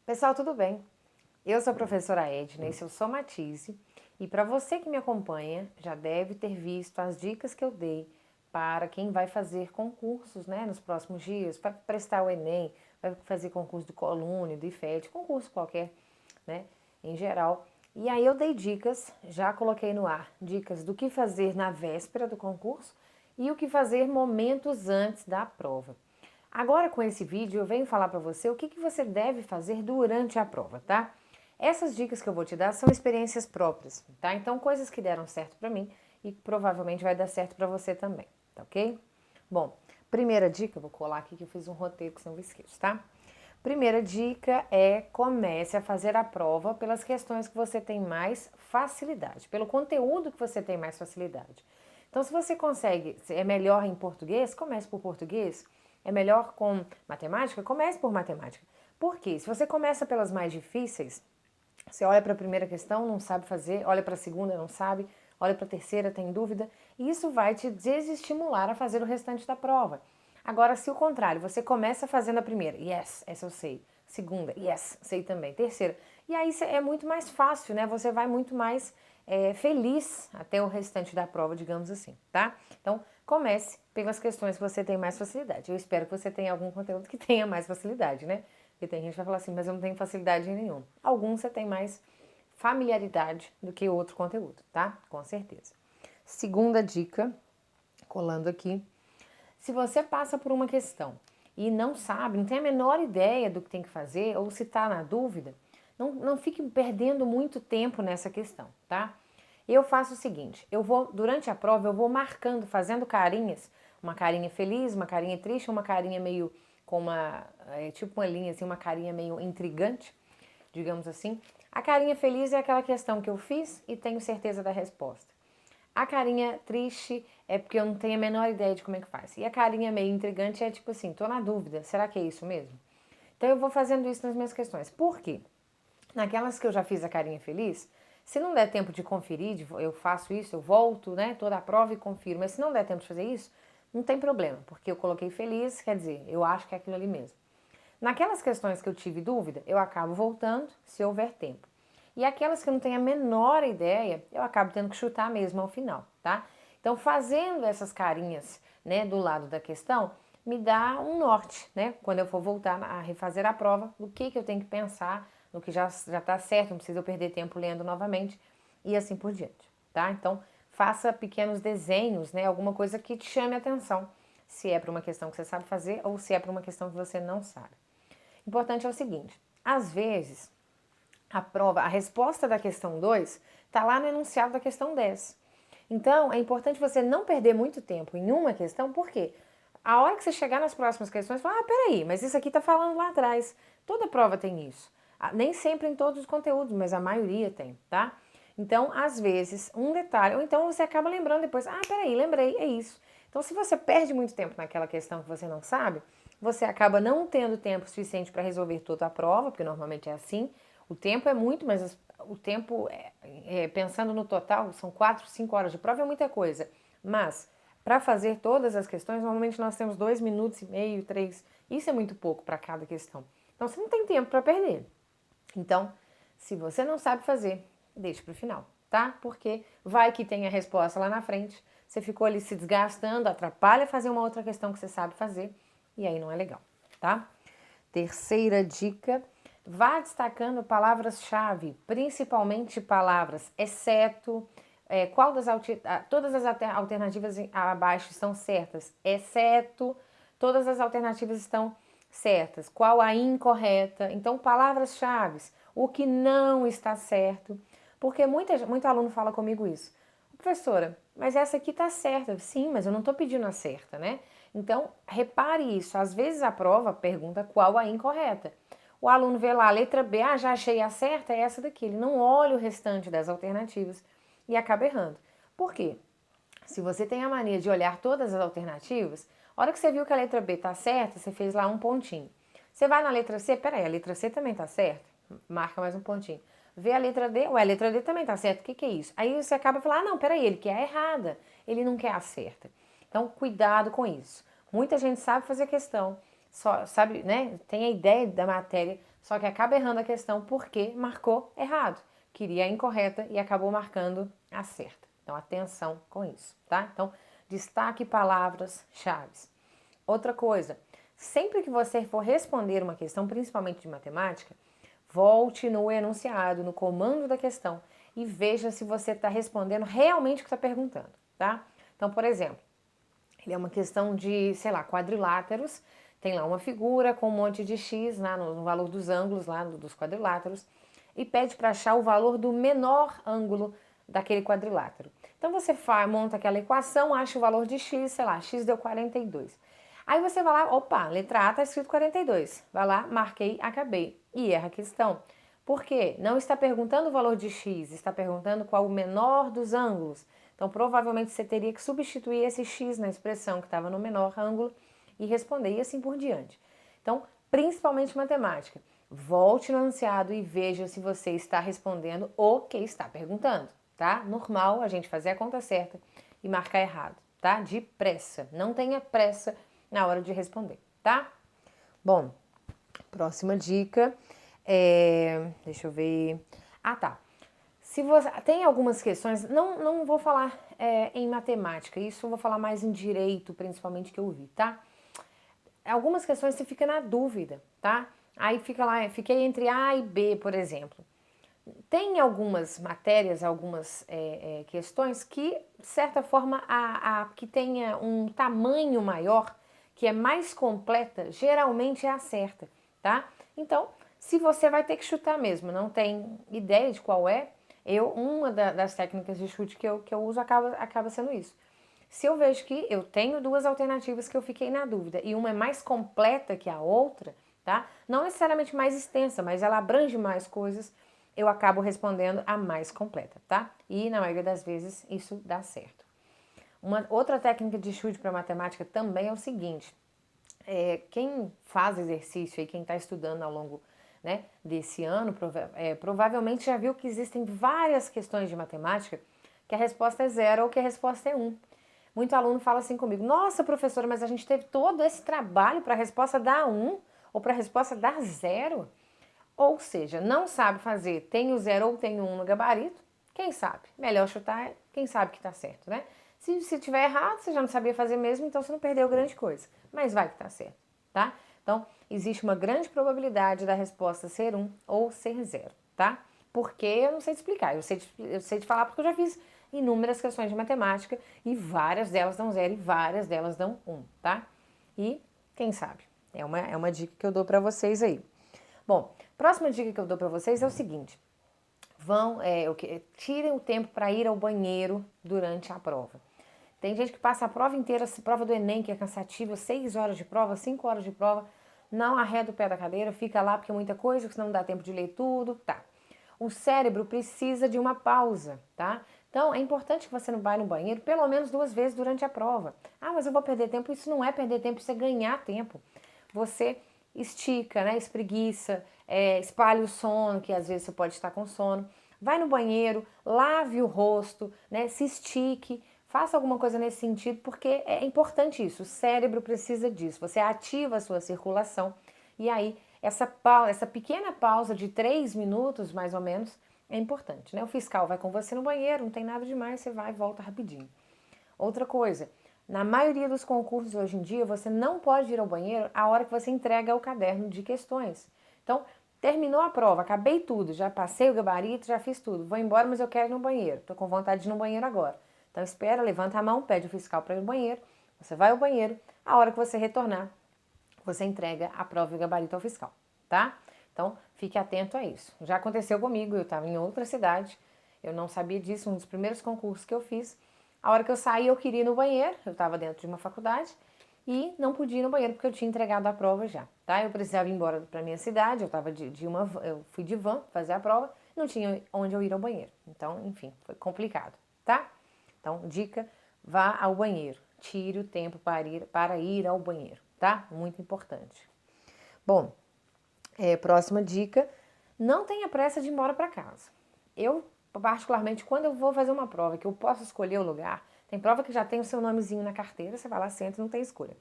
Pessoal, tudo bem? Eu sou a professora Edna, esse é o Somatize, e para você que me acompanha, já deve ter visto as dicas que eu dei para quem vai fazer concursos, né, nos próximos dias, para prestar o Enem, vai fazer concurso do Colune, do IFET, concurso qualquer, né, em geral. E aí eu dei dicas, já coloquei no ar, dicas do que fazer na véspera do concurso e o que fazer momentos antes da prova. Agora com esse vídeo eu venho falar para você o que você deve fazer durante a prova, tá? Essas dicas que eu vou te dar são experiências próprias, tá? Então coisas que deram certo para mim e provavelmente vai dar certo para você também, tá ok? Bom, primeira dica, vou colar aqui que eu fiz um roteiro que senão eu esqueço, tá? Primeira dica é comece a fazer a prova pelas questões que você tem mais facilidade, pelo conteúdo que você tem mais facilidade. Então, se você consegue, é melhor em português, comece por português. É melhor com matemática, comece por matemática. Por quê? Se você começa pelas mais difíceis, você olha para a primeira questão, não sabe fazer, olha para a segunda, não sabe, olha para a terceira, tem dúvida, e isso vai te desestimular a fazer o restante da prova. Agora, se o contrário, você começa fazendo a primeira, yes, essa eu sei. Segunda, yes, sei também. Terceira, e aí é muito mais fácil, né? Você vai muito mais feliz até o restante da prova, digamos assim, tá? Então, comece pelas questões que você tem mais facilidade. Eu espero que você tenha algum conteúdo que tenha mais facilidade, né? Porque tem gente que vai falar assim, mas eu não tenho facilidade em nenhum. Alguns você tem mais familiaridade do que outro conteúdo, tá? Com certeza. Segunda dica, colando aqui, se você passa por uma questão e não sabe, não tem a menor ideia do que tem que fazer, ou se está na dúvida, não fique perdendo muito tempo nessa questão, tá? Eu faço o seguinte, durante a prova, eu vou marcando, fazendo carinhas, uma carinha feliz, uma carinha triste, uma carinha meio com tipo uma linha assim, uma carinha meio intrigante, digamos assim. A carinha feliz é aquela questão que eu fiz e tenho certeza da resposta. A carinha triste é porque eu não tenho a menor ideia de como é que faz. E a carinha meio intrigante é tipo assim, tô na dúvida, será que é isso mesmo? Então eu vou fazendo isso nas minhas questões. Por quê? Naquelas que eu já fiz a carinha feliz, se não der tempo de conferir, eu faço isso, eu volto, né, toda a prova e confiro. Mas se não der tempo de fazer isso, não tem problema, porque eu coloquei feliz, quer dizer, eu acho que é aquilo ali mesmo. Naquelas questões que eu tive dúvida, eu acabo voltando, se houver tempo. E aquelas que eu não tenho a menor ideia, eu acabo tendo que chutar mesmo ao final, tá? Então, fazendo essas carinhas, né, do lado da questão, me dá um norte, né? Quando eu for voltar a refazer a prova, do que eu tenho que pensar, no que já está certo, não precisa eu perder tempo lendo novamente, e assim por diante, tá? Então, faça pequenos desenhos, né? Alguma coisa que te chame a atenção, se é para uma questão que você sabe fazer ou se é para uma questão que você não sabe. Importante é o seguinte, às vezes a resposta da questão 2 está lá no enunciado da questão 10. Então, é importante você não perder muito tempo em uma questão, porque a hora que você chegar nas próximas questões, você fala, peraí, mas isso aqui está falando lá atrás. Toda prova tem isso. Nem sempre em todos os conteúdos, mas a maioria tem, tá? Então, às vezes, um detalhe, ou então você acaba lembrando depois, peraí, lembrei, é isso. Então, se você perde muito tempo naquela questão que você não sabe, você acaba não tendo tempo suficiente para resolver toda a prova, porque normalmente é assim. O tempo é muito, mas o tempo, pensando no total, são 4, 5 horas de prova, é muita coisa. Mas, para fazer todas as questões, normalmente nós temos 2 minutos e meio, 3. Isso é muito pouco para cada questão. Então, você não tem tempo para perder. Então, se você não sabe fazer, deixe para o final, tá? Porque vai que tem a resposta lá na frente, você ficou ali se desgastando, atrapalha fazer uma outra questão que você sabe fazer, e aí não é legal, tá? Terceira dica, vá destacando palavras-chave, principalmente palavras, exceto, todas as alternativas abaixo estão certas, exceto, todas as alternativas estão certas, qual a incorreta. Então, palavras-chave, o que não está certo, porque muito aluno fala comigo isso. Professora, mas essa aqui tá certa. Sim, mas eu não tô pedindo a certa, né? Então, repare isso. Às vezes a prova pergunta qual a incorreta. O aluno vê lá a letra B, já achei a certa, é essa daqui. Ele não olha o restante das alternativas e acaba errando. Por quê? Se você tem a mania de olhar todas as alternativas, a hora que você viu que a letra B tá certa, você fez lá um pontinho. Você vai na letra C, peraí, a letra C também tá certa? Marca mais um pontinho. Vê a letra D, a letra D também tá certa, o que é isso? Aí você acaba falando, não, peraí, ele quer a errada, ele não quer a certa. Então, cuidado com isso. Muita gente sabe fazer questão, só sabe, né? Tem a ideia da matéria, só que acaba errando a questão porque marcou errado. Queria a incorreta e acabou marcando a certa. Então, atenção com isso, tá? Então, destaque palavras-chave. Outra coisa, sempre que você for responder uma questão, principalmente de matemática, volte no enunciado, no comando da questão e veja se você está respondendo realmente o que está perguntando, tá? Então, por exemplo, ele é uma questão de, sei lá, quadriláteros, tem lá uma figura com um monte de x lá no valor dos ângulos lá dos quadriláteros e pede para achar o valor do menor ângulo daquele quadrilátero. Então você monta aquela equação, acha o valor de x, sei lá, x deu 42. Aí você vai lá, opa, letra A está escrito 42. Vai lá, marquei, acabei. E erra a questão. Por quê? Não está perguntando o valor de x, está perguntando qual o menor dos ângulos. Então, provavelmente você teria que substituir esse x na expressão que estava no menor ângulo e responder, e assim por diante. Então, principalmente matemática. Volte no enunciado e veja se você está respondendo o que está perguntando, tá? Normal a gente fazer a conta certa e marcar errado, tá? Depressa. Não tenha pressa na hora de responder, tá? Bom, próxima dica deixa eu ver. Ah, tá. Se você tem algumas questões, não vou falar em matemática, isso eu vou falar mais em direito, principalmente que eu vi, tá? Algumas questões você fica na dúvida, tá? Aí fica lá, fiquei entre A e B, por exemplo. Tem algumas matérias, algumas questões que, de certa forma, que tenha um tamanho maior, que é mais completa, geralmente é a certa, tá? Então, se você vai ter que chutar mesmo, não tem ideia de qual é, uma das técnicas de chute que eu uso acaba sendo isso. Se eu vejo que eu tenho duas alternativas que eu fiquei na dúvida e uma é mais completa que a outra, tá? Não necessariamente mais extensa, mas ela abrange mais coisas, eu acabo respondendo a mais completa, tá? E na maioria das vezes isso dá certo. Uma outra técnica de chute para matemática também é o seguinte: quem faz exercício e quem está estudando ao longo, né, desse ano, provavelmente já viu que existem várias questões de matemática que a resposta é zero ou que a resposta é 1. Muito aluno fala assim comigo: nossa, professora, mas a gente teve todo esse trabalho para a resposta dar 1 ou para a resposta dar 0? Ou seja, não sabe fazer, tem o 0 ou tem o 1 no gabarito, quem sabe? Melhor chutar, quem sabe que tá certo, né? Se tiver errado, você já não sabia fazer mesmo, então você não perdeu grande coisa. Mas vai que tá certo, tá? Então, existe uma grande probabilidade da resposta ser 1 ou ser 0, tá? Porque eu não sei te explicar, eu sei te falar porque eu já fiz inúmeras questões de matemática e várias delas dão 0 e várias delas dão 1, tá? E quem sabe? É uma dica que eu dou para vocês aí. Bom, próxima dica que eu dou para vocês é o seguinte: tirem o tempo para ir ao banheiro durante a prova. Tem gente que passa a prova inteira, a prova do Enem, que é cansativa, 6 horas de prova, 5 horas de prova, não arreda o pé da cadeira, fica lá porque é muita coisa, senão não dá tempo de ler tudo, tá. O cérebro precisa de uma pausa, tá? Então, é importante que você não vá no banheiro pelo menos 2 vezes durante a prova. Ah, mas eu vou perder tempo. Isso não é perder tempo, isso é ganhar tempo. Você estica, né? Espreguiça, espalha o sono, que às vezes você pode estar com sono. Vai no banheiro, lave o rosto, né? Se estique, faça alguma coisa nesse sentido, porque é importante isso. O cérebro precisa disso. Você ativa a sua circulação e aí essa pequena pausa de 3 minutos, mais ou menos, é importante, né? O fiscal vai com você no banheiro, não tem nada demais, você vai e volta rapidinho. Outra coisa, na maioria dos concursos hoje em dia, você não pode ir ao banheiro a hora que você entrega o caderno de questões. Então, terminou a prova, acabei tudo, já passei o gabarito, já fiz tudo. Vou embora, mas eu quero ir no banheiro. Tô com vontade de ir no banheiro agora. Então, espera, levanta a mão, pede o fiscal para ir no banheiro. Você vai ao banheiro, a hora que você retornar, você entrega a prova e o gabarito ao fiscal, tá? Então, fique atento a isso. Já aconteceu comigo, eu estava em outra cidade, eu não sabia disso, um dos primeiros concursos que eu fiz. A hora que eu saí, eu queria ir no banheiro, eu estava dentro de uma faculdade e não podia ir no banheiro porque eu tinha entregado a prova já, tá? Eu precisava ir embora para minha cidade, eu fui de van fazer a prova, não tinha onde eu ir ao banheiro. Então, enfim, foi complicado, tá? Então, dica, vá ao banheiro. Tire o tempo para ir ao banheiro, tá? Muito importante. Bom, próxima dica, não tenha pressa de ir embora para casa. Eu, particularmente, quando eu vou fazer uma prova que eu posso escolher o lugar, tem prova que já tem o seu nomezinho na carteira, você vai lá, senta e não tem escolha.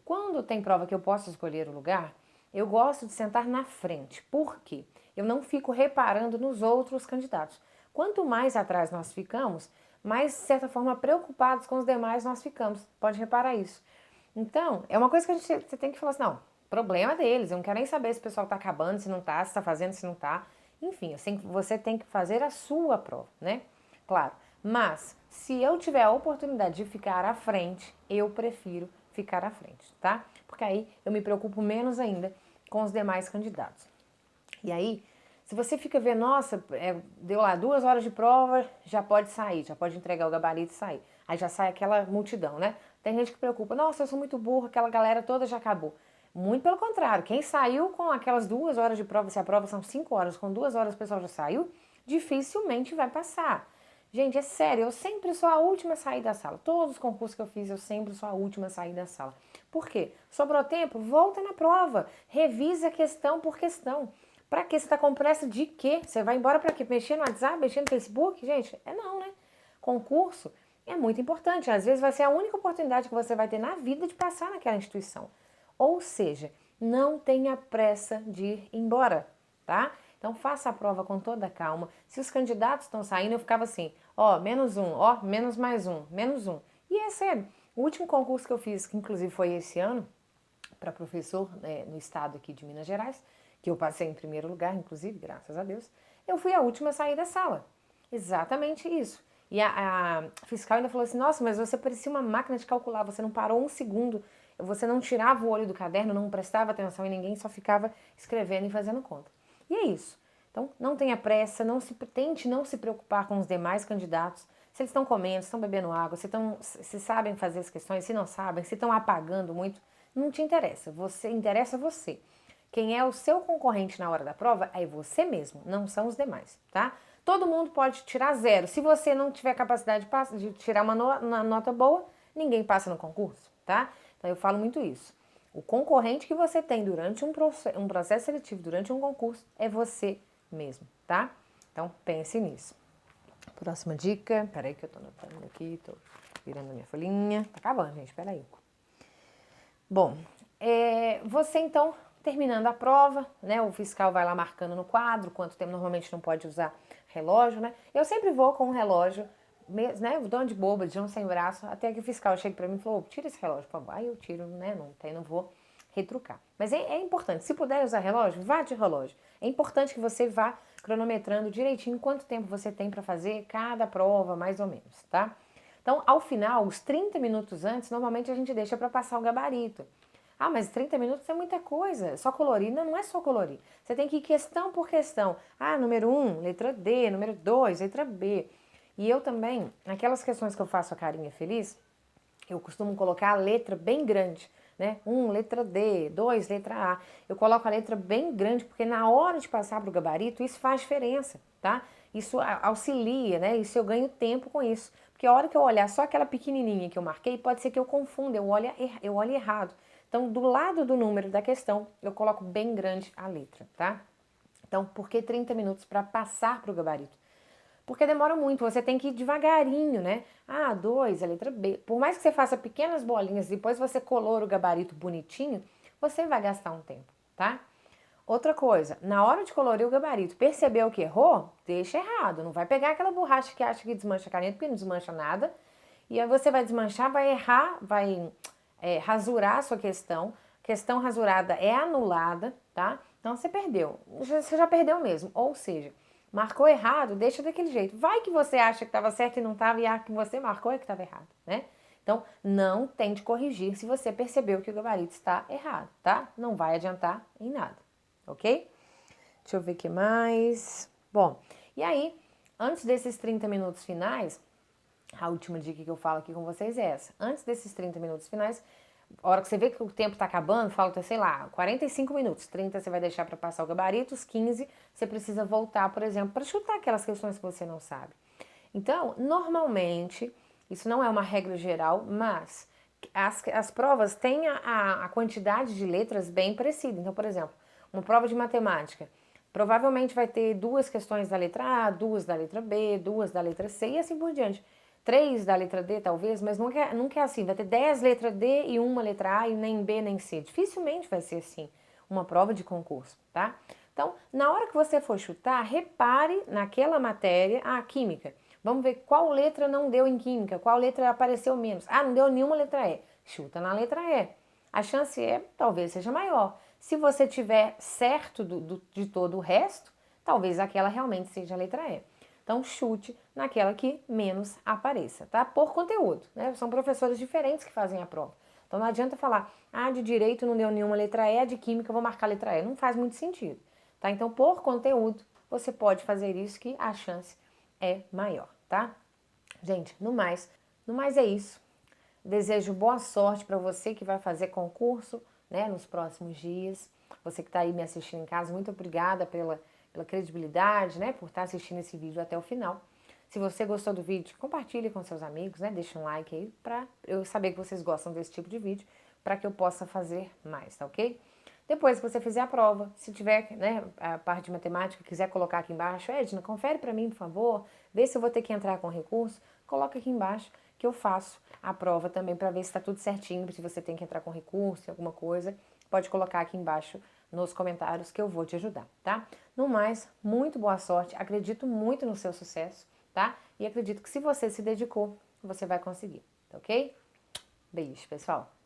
Quando tem prova que eu posso escolher o lugar, eu gosto de sentar na frente. Por quê? Eu não fico reparando nos outros candidatos. Quanto mais atrás nós ficamos, mais, de certa forma, preocupados com os demais nós ficamos. Pode reparar isso. Então, é uma coisa que você tem que falar assim, não, problema deles, eu não quero nem saber se o pessoal está acabando, se não está, se está fazendo, se não está. Enfim, você tem que fazer a sua prova, né? Claro. Mas, se eu tiver a oportunidade de ficar à frente, eu prefiro ficar à frente, tá? Porque aí eu me preocupo menos ainda com os demais candidatos. E aí, se você fica vendo, nossa, deu lá 2 horas de prova, já pode sair, já pode entregar o gabarito e sair. Aí já sai aquela multidão, né? Tem gente que preocupa, nossa, eu sou muito burro, aquela galera toda já acabou. Muito pelo contrário, quem saiu com aquelas 2 horas de prova, se a prova são 5 horas, com 2 horas o pessoal já saiu, dificilmente vai passar. Gente, é sério, eu sempre sou a última a sair da sala. Todos os concursos que eu fiz, eu sempre sou a última a sair da sala. Por quê? Sobrou tempo? Volta na prova. Revisa questão por questão. Pra quê? Você tá com pressa de quê? Você vai embora pra quê? Mexer no WhatsApp, mexer no Facebook? Gente, não, né? Concurso é muito importante. Às vezes vai ser a única oportunidade que você vai ter na vida de passar naquela instituição. Ou seja, não tenha pressa de ir embora, tá? Então faça a prova com toda a calma. Se os candidatos estão saindo, eu ficava assim, ó, menos um, ó, menos mais um, menos um. E é sério, o último concurso que eu fiz, que inclusive foi esse ano, para professor no estado aqui de Minas Gerais, que eu passei em primeiro lugar, inclusive, graças a Deus, eu fui a última a sair da sala. Exatamente isso. E a fiscal ainda falou assim, nossa, mas você parecia uma máquina de calcular, você não parou um segundo, você não tirava o olho do caderno, não prestava atenção em ninguém, só ficava escrevendo e fazendo conta. E é isso. Então, não tenha pressa, tente não se preocupar com os demais candidatos, se eles estão comendo, se estão bebendo água, se sabem fazer as questões, se não sabem, se estão apagando muito, não te interessa. Interessa você. Quem é o seu concorrente na hora da prova é você mesmo, não são os demais, tá? Todo mundo pode tirar 0. Se você não tiver capacidade de tirar uma nota boa, ninguém passa no concurso, tá? Então eu falo muito isso. O concorrente que você tem durante um processo seletivo, durante um concurso, é você mesmo, tá? Então pense nisso. Próxima dica, peraí que eu tô anotando aqui, tô virando a minha folhinha. Tá acabando, gente, peraí. Bom, você então, terminando a prova, né, o fiscal vai lá marcando no quadro quanto tempo, normalmente não pode usar relógio, né? Eu sempre vou com um relógio, né, dando de boba, de um sem braço, até que o fiscal chega pra mim e falou, tira esse relógio, por favor. Aí eu tiro, né, não vou retrucar. Mas é importante, se puder usar relógio, vá de relógio. É importante que você vá cronometrando direitinho quanto tempo você tem para fazer cada prova, mais ou menos, tá? Então, ao final, os 30 minutos antes, normalmente a gente deixa para passar o gabarito. Ah, mas 30 minutos é muita coisa. Só colorir? Não é só colorir. Você tem que ir questão por questão. Ah, número 1, letra D. Número 2, letra B. E eu também, naquelas questões que eu faço a carinha feliz, eu costumo colocar a letra bem grande, né? 1, letra D, 2, letra A. Eu coloco a letra bem grande porque na hora de passar para o gabarito, isso faz diferença, tá? Isso auxilia, né? Isso eu ganho tempo com isso. Porque a hora que eu olhar só aquela pequenininha que eu marquei, pode ser que eu confunda, eu olhe errado. Então, do lado do número da questão, eu coloco bem grande a letra, tá? Então, por que 30 minutos para passar para o gabarito? Porque demora muito, você tem que ir devagarinho, né? Ah, 2, a letra B. Por mais que você faça pequenas bolinhas, depois você colore o gabarito bonitinho, você vai gastar um tempo, tá? Outra coisa, na hora de colorir o gabarito, percebeu que errou? Deixa errado. Não vai pegar aquela borracha que acha que desmancha a caneta, porque não desmancha nada. E aí você vai desmanchar, vai errar, vai rasurar a sua questão. Questão rasurada é anulada, tá? Então você perdeu. Você já perdeu mesmo. Ou seja, marcou errado, deixa daquele jeito. Vai que você acha que estava certo e não estava, e a que você marcou é que estava errado, né? Então, não tente corrigir se você percebeu que o gabarito está errado, tá? Não vai adiantar em nada, ok? Deixa eu ver o que mais. Bom, e aí, antes desses 30 minutos finais, a última dica que eu falo aqui com vocês é essa. Antes desses 30 minutos finais, a hora que você vê que o tempo está acabando, falta, sei lá, 45 minutos. 30 você vai deixar para passar o gabarito, os 15 você precisa voltar, por exemplo, para chutar aquelas questões que você não sabe. Então, normalmente, isso não é uma regra geral, mas as provas têm a quantidade de letras bem parecida. Então, por exemplo, uma prova de matemática, provavelmente vai ter 2 questões da letra A, 2 da letra B, 2 da letra C e assim por diante. 3 da letra D, talvez, mas nunca é assim. Vai ter 10 letra D e uma letra A e nem B nem C. Dificilmente vai ser assim, uma prova de concurso, tá? Então, na hora que você for chutar, repare naquela matéria, química. Vamos ver qual letra não deu em química, qual letra apareceu menos. Não deu nenhuma letra E. Chuta na letra E. A chance talvez seja maior. Se você tiver certo de todo o resto, talvez aquela realmente seja a letra E. Então, chute naquela que menos apareça, tá? Por conteúdo, né? São professores diferentes que fazem a prova. Então, não adianta falar, de direito não deu nenhuma letra E, de química eu vou marcar a letra E. Não faz muito sentido, tá? Então, por conteúdo, você pode fazer isso que a chance é maior, tá? Gente, no mais é isso. Desejo boa sorte para você que vai fazer concurso, né, nos próximos dias. Você que está aí me assistindo em casa, muito obrigada pela credibilidade, né, por estar assistindo esse vídeo até o final. Se você gostou do vídeo, compartilhe com seus amigos, né, deixa um like aí para eu saber que vocês gostam desse tipo de vídeo, para que eu possa fazer mais, tá ok? Depois que você fizer a prova, se tiver, né, a parte de matemática, quiser colocar aqui embaixo, Edna, confere para mim, por favor, vê se eu vou ter que entrar com recurso, coloca aqui embaixo que eu faço a prova também para ver se está tudo certinho, se você tem que entrar com recurso, alguma coisa, pode colocar aqui embaixo nos comentários que eu vou te ajudar, tá? No mais, muito boa sorte, acredito muito no seu sucesso, tá? E acredito que se você se dedicou, você vai conseguir, tá ok? Beijo, pessoal!